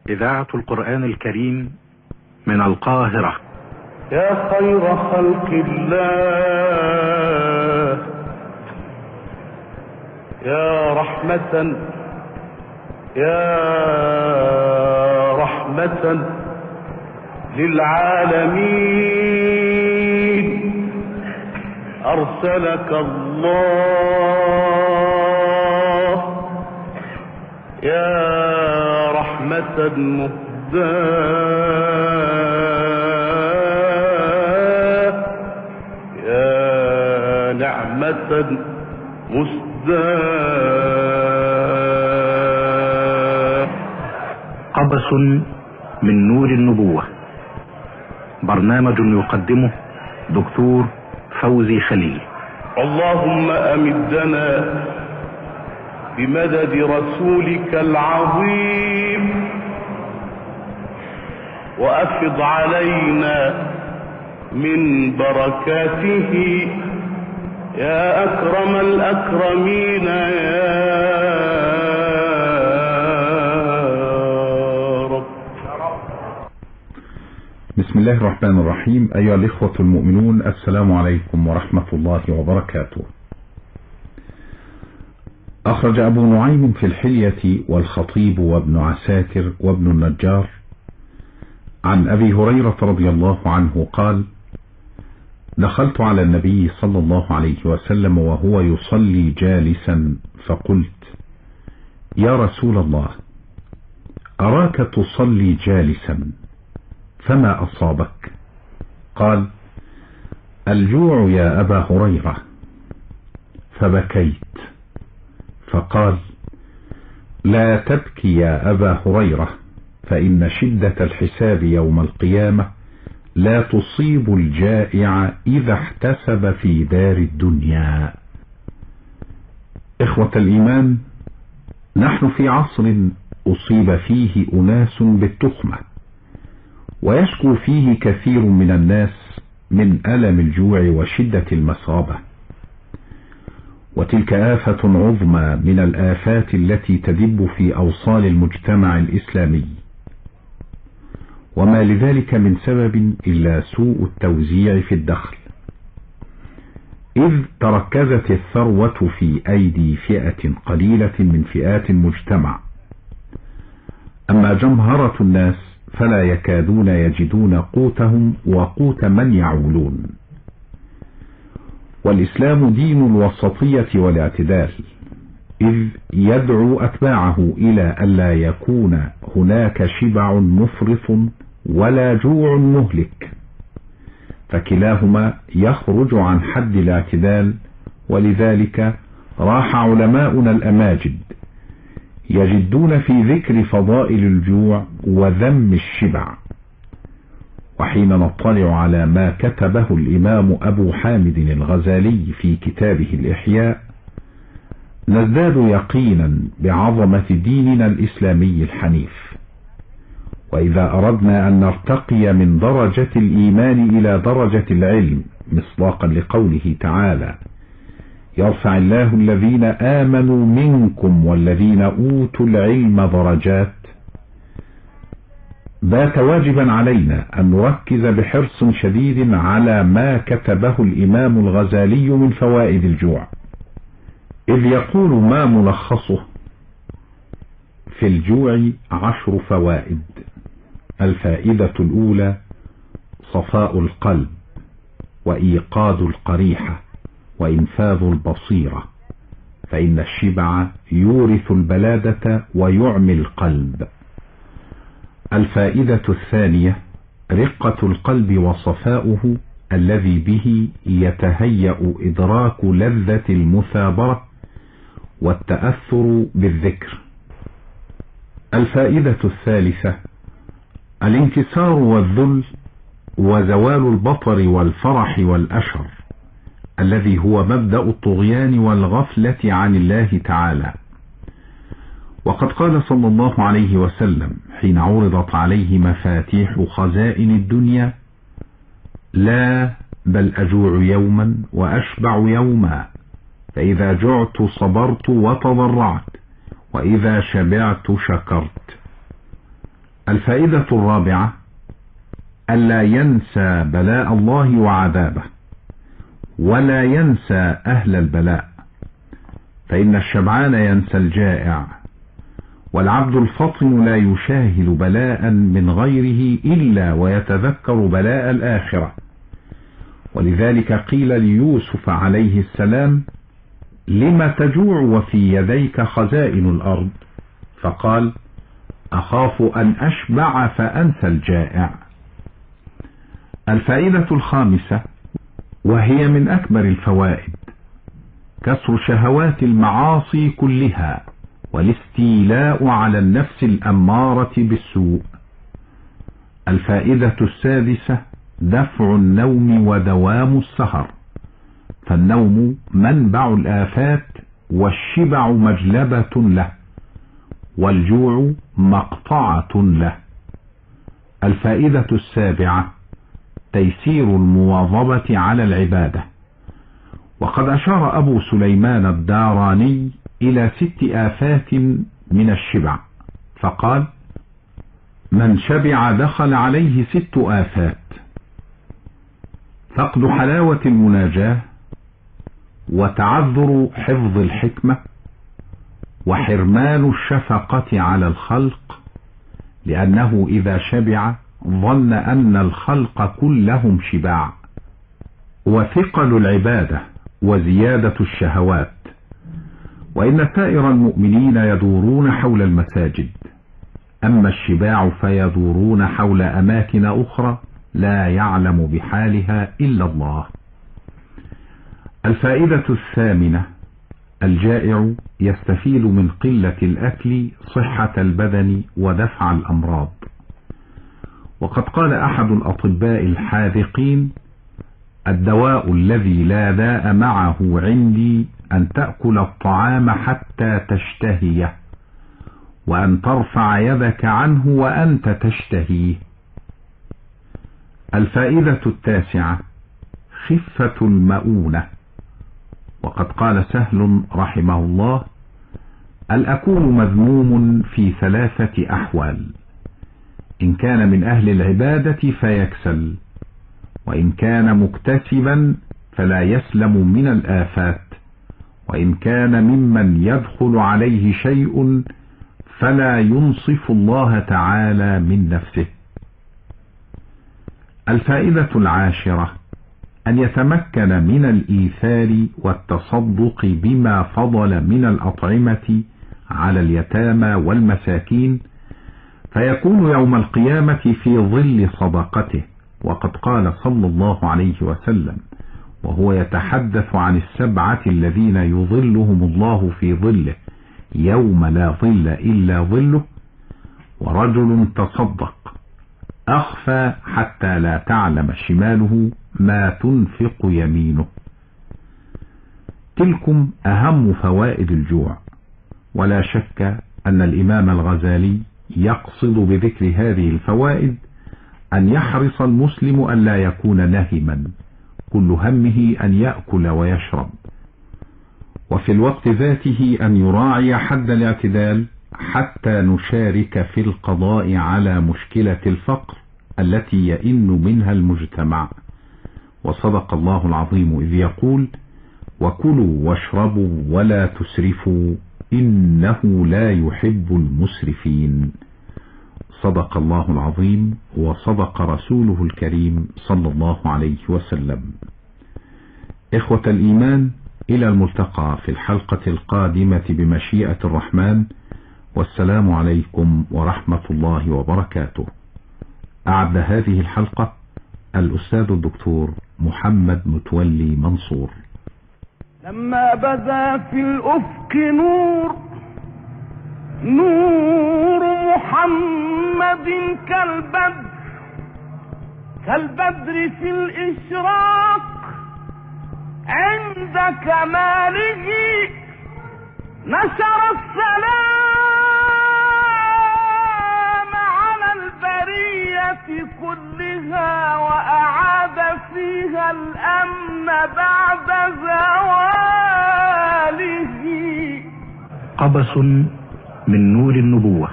إذاعة القرآن الكريم من القاهرة. يا خير خلق الله، يا رحمة للعالمين، أرسلك الله يا رحمة مهداة، يا نعمة مسداة. قبس من نور النبوة، برنامج يقدمه دكتور فوزي خليل. اللهم أمدنا بمدد رسولك العظيم، وأفض علينا من بركاته يا أكرم الأكرمين يا رب. بسم الله الرحمن الرحيم. أيها الإخوة المؤمنون، السلام عليكم ورحمة الله وبركاته. أخرج أبو نعيم في الحلية والخطيب وابن عساكر وابن النجار عن أبي هريرة رضي الله عنه قال: دخلت على النبي صلى الله عليه وسلم وهو يصلي جالسا، فقلت: يا رسول الله، أراك تصلي جالسا، فما أصابك؟ قال: الجوع يا أبا هريرة. فبكيت، فقال: لا تبكي يا أبا هريرة، فإن شدة الحساب يوم القيامة لا تصيب الجائع إذا احتسب في دار الدنيا. إخوة الإيمان، نحن في عصر أصيب فيه أناس بالتخمة، ويشكو فيه كثير من الناس من ألم الجوع وشدة المصابة، وتلك آفة عظمى من الآفات التي تدب في أوصال المجتمع الإسلامي، وما لذلك من سبب إلا سوء التوزيع في الدخل، إذ تركزت الثروة في أيدي فئة قليلة من فئات المجتمع، أما جمهرة الناس فلا يكادون يجدون قوتهم وقوت من يعولون. والإسلام دين الوسطية والاعتدال، إذ يدعو أتباعه إلى ألا يكون هناك شبع مفرط ولا جوع مهلك، فكلاهما يخرج عن حد الاعتدال. ولذلك راح علماؤنا الأماجد يجدون في ذكر فضائل الجوع وذم الشبع. وحين نطلع على ما كتبه الإمام أبو حامد الغزالي في كتابه الإحياء، نزداد يقينا بعظمة ديننا الإسلامي الحنيف. وإذا أردنا أن نرتقي من درجة الإيمان إلى درجة العلم، مصداقا لقوله تعالى: يرفع الله الذين آمنوا منكم والذين أوتوا العلم درجات، بات واجبا علينا أن نركز بحرص شديد على ما كتبه الإمام الغزالي من فوائد الجوع، إذ يقول ما ملخصه: في الجوع 10 فوائد. الفائدة الأولى: صفاء القلب وإيقاظ القريحة وإنفاذ البصيرة، فإن الشبع يورث البلادة ويعمي القلب. الفائدة الثانية: رقة القلب وصفاؤه الذي به يتهيأ إدراك لذة المثابرة والتأثر بالذكر. الفائدة الثالثة: الانكسار والذل وزوال البطر والفرح والأشر، الذي هو مبدأ الطغيان والغفلة عن الله تعالى. وقد قال صلى الله عليه وسلم حين عرضت عليه مفاتيح خزائن الدنيا: لا، بل أجوع يوما وأشبع يوما، فإذا جعت صبرت وتضرعت، وإذا شبعت شكرت. الفائدة الرابعة: ألا ينسى بلاء الله وعذابه، ولا ينسى أهل البلاء، فإن الشبعان ينسى الجائع، والعبد الفطن لا يشاهد بلاء من غيره إلا ويتذكر بلاء الآخرة. ولذلك قيل ليوسف عليه السلام: لم تجوع وفي يديك خزائن الأرض؟ فقال: أخاف أن أشبع فأنسى الجائع. الفائدة الخامسة، وهي من أكبر الفوائد: كسر شهوات المعاصي كلها، والاستيلاء على النفس الأمارة بالسوء. الفائدة السادسة: دفع النوم ودوام السهر، فالنوم منبع الآفات، والشبع مجلبة له، والجوع مقطعة له. الفائدة السابعة: تيسير المواظبة على العبادة، وقد أشار أبو سليمان الداراني إلى 6 آفات من الشبع، فقال: من شبع دخل عليه 6 آفات: فقد حلاوة المناجاة، وتعذر حفظ الحكمة، وحرمان الشفقة على الخلق، لأنه إذا شبع ظن أن الخلق كلهم شباع، وثقل العبادة، وزيادة الشهوات. وإن سائر المؤمنين يدورون حول المساجد، أما الشباع فيدورون حول أماكن أخرى لا يعلم بحالها إلا الله. الفائدة الثامنة: الجائع يستفيد من قلة الأكل صحة البدن ودفع الأمراض. وقد قال أحد الأطباء الحاذقين: الدواء الذي لا داء معه عندي أن تأكل الطعام حتى تشتهيه، وأن ترفع يدك عنه وأنت تشتهيه. الفائدة التاسعة: خفة المؤونة. وقد قال سهل رحمه الله: الأكول مذموم في 3 أحوال: إن كان من أهل العبادة فيكسل، وإن كان مكتسبا فلا يسلم من الآفات، وإن كان ممن يدخل عليه شيء فلا ينصف الله تعالى من نفسه. الفائدة العاشرة: أن يتمكن من الإيثار والتصدق بما فضل من الأطعمة على اليتامى والمساكين، فيكون يوم القيامة في ظل صدقته. وقد قال صلى الله عليه وسلم وهو يتحدث عن 7 الذين يظلهم الله في ظله يوم لا ظل إلا ظله: ورجل تصدق أخفى حتى لا تعلم شماله ما تنفق يمينه. تلكم أهم فوائد الجوع، ولا شك أن الإمام الغزالي يقصد بذكر هذه الفوائد أن يحرص المسلم أن لا يكون نهما كل همه أن يأكل ويشرب، وفي الوقت ذاته أن يراعي حد الاعتدال حتى نشارك في القضاء على مشكلة الفقر التي يئن منها المجتمع. وصدق الله العظيم إذ يقول: وكلوا واشربوا ولا تسرفوا إنه لا يحب المسرفين. صدق الله العظيم وصدق رسوله الكريم صلى الله عليه وسلم. إخوة الإيمان، إلى الملتقى في الحلقة القادمة بمشيئة الرحمن، والسلام عليكم ورحمة الله وبركاته. أعد هذه الحلقة الأستاذ الدكتور محمد متولي منصور. لما بدا في الأفق نور محمد كالبدر في الإشراق عند كماله، نشر السلام على البرية كلها، وأعاد فيها الأمن بعد زواله. قبس من نور النبوة.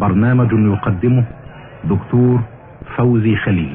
برنامج يقدمه دكتور فوزي خليل.